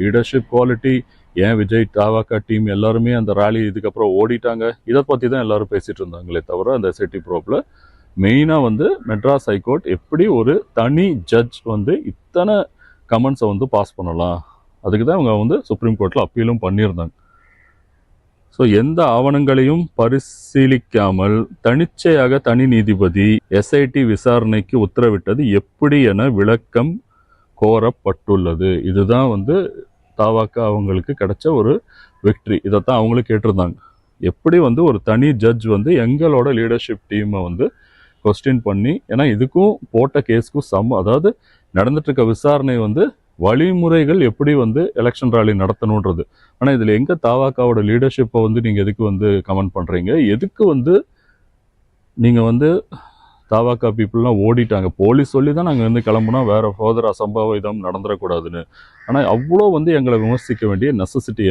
Leadership quality, ஏன் Vijay தாவாக்கா team எல்லாருமே அந்த ராலி இதுக்கப்புறம் ஓடிட்டாங்க, இதை பற்றி தான் எல்லாரும் பேசிகிட்டு இருந்தாங்களே தவிர அந்த எஸ்ஐடி ப்ரோப்பில் மெயினாக வந்து மெட்ராஸ் ஹைகோர்ட் எப்படி ஒரு தனி ஜட்ஜ் வந்து இத்தனை கமெண்ட்ஸை வந்து பாஸ் பண்ணலாம், அதுக்கு தான் அவங்க வந்து சுப்ரீம் கோர்ட்டில் அப்பீலும் பண்ணியிருந்தாங்க. ஸோ எந்த ஆவணங்களையும் பரிசீலிக்காமல் தனிச்சையாக தனி நீதிபதி எஸ்ஐடி விசாரணைக்கு உத்தரவிட்டது எப்படி என விளக்கம் கோரப்பட்டுள்ளது. இதுதான் வந்து தாவாக்கா அவங்களுக்கு கிடைச்ச ஒரு விக்ட்ரி. இதைத்தான் அவங்களும் கேட்டிருந்தாங்க. எப்படி வந்து ஒரு தனி ஜட்ஜ் வந்து எங்களோட லீடர்ஷிப் டீமை வந்து கொஸ்டின் பண்ணி, ஏன்னா இதுக்கும் போட்ட கேஸுக்கும் அதாவது நடந்துட்டு இருக்க விசாரணை வந்து வழிமுறைகள் எப்படி வந்து எலெக்ஷன் ராலி நடத்தணுன்றது. ஆனால் இதில் எங்கே தாவாக்காவோட லீடர்ஷிப்பை வந்து நீங்கள் எதுக்கு வந்து கமெண்ட் பண்ணுறீங்க, எதுக்கு வந்து நீங்கள் வந்து தாவாக்கா பீப்புளெலாம் ஓடிட்டாங்க, போலீஸ் சொல்லி தான் நாங்கள் வந்து கிளம்புனா வேறு ஃபர்தர் அசம்பாவிதம் நடந்துடக்கூடாதுன்னு. ஆனால் அவ்வளோ வந்து எங்களை விமர்சிக்க வேண்டிய நெசசிட்டி